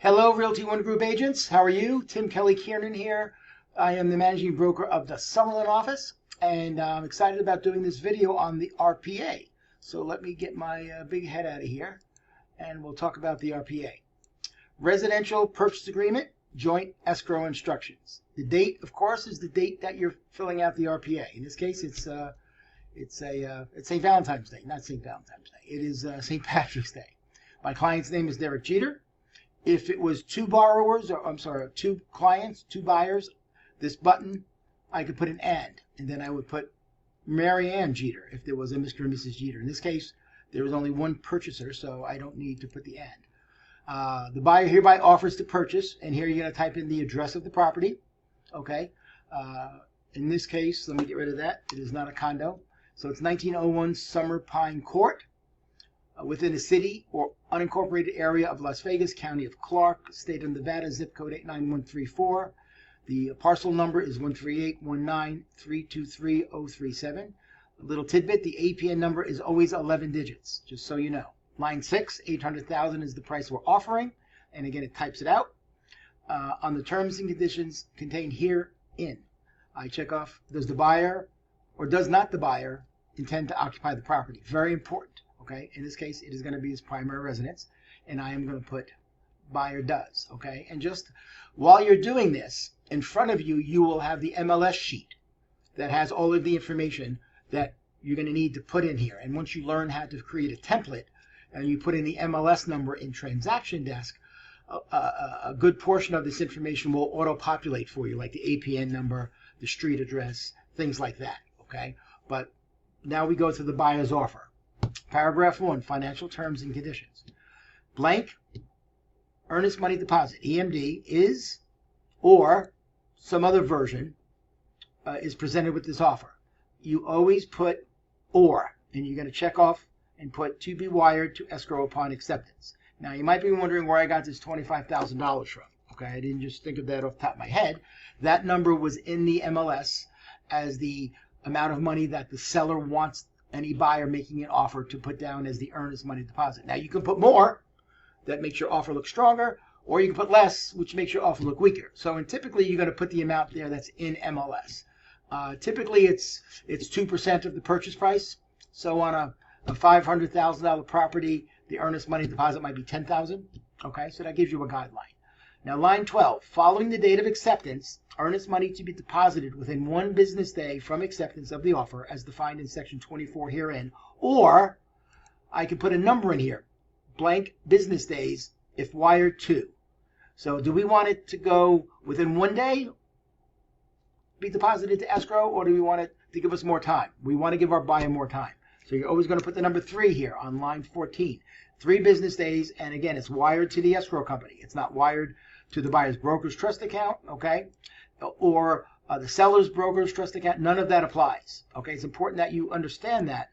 Hello, Realty One Group agents. How are you? Tim Kelly Kiernan here. I am the managing broker of the Summerlin office, and I'm excited about doing this video on the RPA. So let me get my big head out of here, and we'll talk about the RPA. Residential Purchase Agreement, Joint Escrow Instructions. The date, of course, is the date that you're filling out the RPA. In this case, it's St. Valentine's Day, not St. Valentine's Day. It is St. Patrick's Day. My client's name is Derek Jeter. If it was two clients, two buyers, this button, I could put an and then I would put Mary Ann Jeter if there was a Mr. and Mrs. Jeter. In this case, there was only one purchaser, so I don't need to put the and. The buyer hereby offers to purchase, and here you're going to type in the address of the property. Okay. In this case, let me get rid of that. It is not a condo. So it's 1901 Summer Pine Court. Within the city or unincorporated area of Las Vegas, County of Clark, State of Nevada, zip code 89134. The parcel number is 13819323037. A little tidbit, the APN number is always 11 digits, just so you know. Line 6, $800,000 is the price we're offering. And again, it types it out. On the terms and conditions contained herein, I check off, does the buyer or does not the buyer intend to occupy the property? Very important. Okay, in this case, it is going to be his primary residence, and I am going to put buyer does. Okay, and just while you're doing this, in front of you, you will have the MLS sheet that has all of the information that you're going to need to put in here. And once you learn how to create a template and you put in the MLS number in Transaction Desk, a good portion of this information will auto-populate for you, like the APN number, the street address, things like that. Okay, but now we go to the buyer's offer. Paragraph 1, financial terms and conditions. Blank, earnest money deposit, EMD, is or some other version is presented with this offer. You always put or, and you're going to check off and put to be wired to escrow upon acceptance. Now, you might be wondering where I got this $25,000 from. Okay, I didn't just think of that off the top of my head. That number was in the MLS as the amount of money that the seller wants any buyer making an offer to put down as the earnest money deposit. Now, you can put more, that makes your offer look stronger, or you can put less, which makes your offer look weaker. So, and typically, you're going to put the amount there that's in MLS. Typically, it's 2% of the purchase price. So, on a $500,000 property, the earnest money deposit might be $10,000. Okay, so that gives you a guideline. Now, line 12, following the date of acceptance, earnest money to be deposited within 1 business day from acceptance of the offer as defined in section 24 herein, or I can put a number in here, blank business days if wired to. So do we want it to go within 1 day, be deposited to escrow, or do we want it to give us more time? We want to give our buyer more time. So you're always going to put the number 3 here on line 14. 3 business days, and again, it's wired to the escrow company. It's not wired to the buyer's broker's trust account, okay, or the seller's broker's trust account. None of that applies, okay? It's important that you understand that,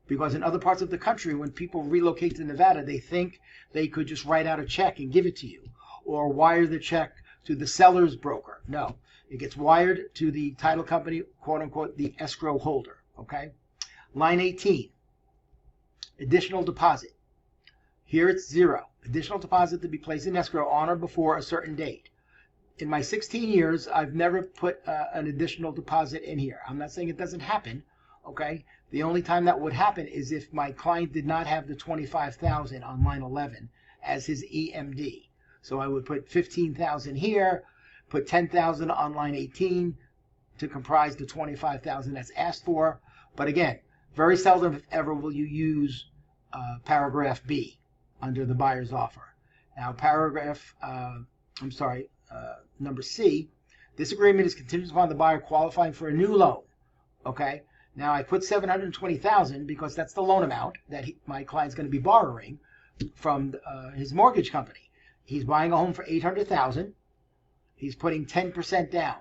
because in other parts of the country, when people relocate to Nevada, they think they could just write out a check and give it to you, or wire the check to the seller's broker. No, it gets wired to the title company, quote unquote, the escrow holder, okay? Line 18, additional deposit. Here it's 0. Additional deposit to be placed in escrow on or before a certain date. In my 16 years, I've never put an additional deposit in here. I'm not saying it doesn't happen, okay? The only time that would happen is if my client did not have the $25,000 on line 11 as his EMD. So I would put $15,000 here, put $10,000 on line 18 to comprise the $25,000 that's asked for. But again, very seldom, if ever, will you use paragraph B under the buyer's offer. Now, number C, this agreement is contingent upon the buyer qualifying for a new loan. Okay. Now, I put $720,000 because that's the loan amount that my client's going to be borrowing from his mortgage company. He's buying a home for $800,000. He's putting 10% down,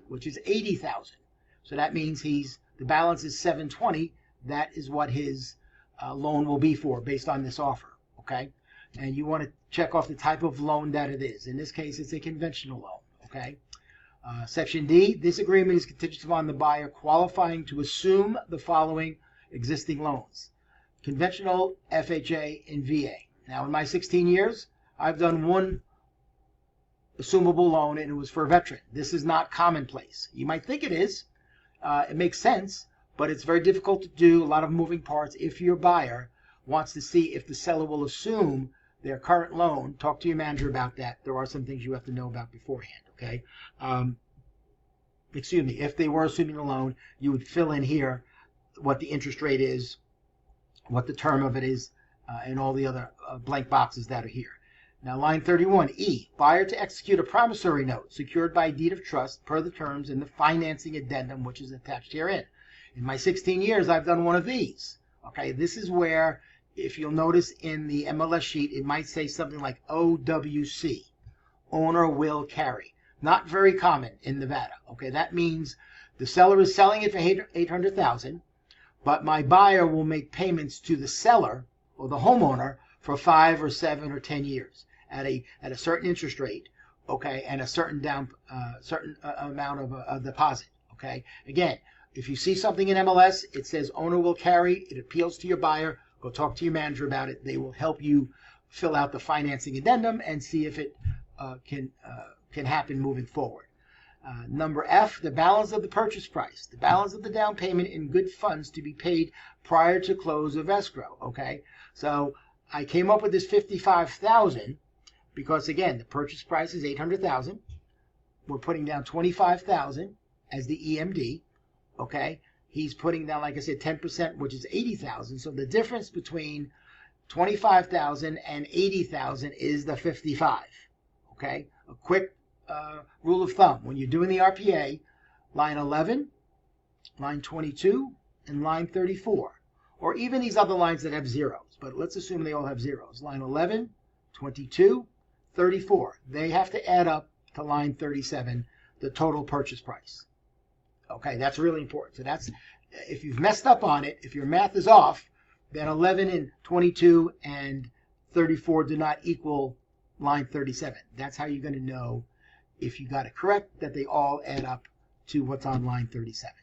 which is $80,000. So that means the balance is $720,000. That is what his loan will be for based on this offer. Okay, and you want to check off the type of loan that it is. In this case, it's a conventional loan. Okay, Section D, this agreement is contingent upon the buyer qualifying to assume the following existing loans: conventional, FHA, and VA. Now, in my 16 years, I've done one assumable loan and it was for a veteran. This is not commonplace. You might think it is. It makes sense, but it's very difficult to do, a lot of moving parts. If your buyer wants to see if the seller will assume their current loan, talk to your manager about that. There are some things you have to know about beforehand, okay? Excuse me, if they were assuming a loan, you would fill in here what the interest rate is, what the term of it is, and all the other blank boxes that are here. Now, line 31, E, buyer to execute a promissory note secured by deed of trust per the terms in the financing addendum, which is attached herein. In my 16 years, I've done one of these. Okay, this is where, if you'll notice in the MLS sheet, it might say something like OWC, owner will carry. Not very common in Nevada. Okay, that means the seller is selling it for $800,000, but my buyer will make payments to the seller or the homeowner for 5 or 7 or 10 years at a certain interest rate, okay, and a certain amount of a deposit. Okay, again, if you see something in MLS, it says owner will carry, it appeals to your buyer, go talk to your manager about it. They will help you fill out the financing addendum and see if it can happen moving forward. Number F, the balance of the purchase price, the balance of the down payment in good funds to be paid prior to close of escrow. Okay, so I came up with this $55,000 because, again, the purchase price is $800,000. We're putting down $25,000 as the EMD. Okay, he's putting down, like I said, 10%, which is $80,000. So the difference between $25,000 and $80,000 is the $55,000. Okay, a quick rule of thumb: when you're doing the RPA, line 11, line 22, and line 34, or even these other lines that have zeros, but let's assume they all have zeros. Line 11, 22, 34. They have to add up to line 37, the total purchase price. Okay, that's really important. So that's, if you've messed up on it, if your math is off, then 11 and 22 and 34 do not equal line 37. That's how you're going to know, if you got it correct, that they all add up to what's on line 37.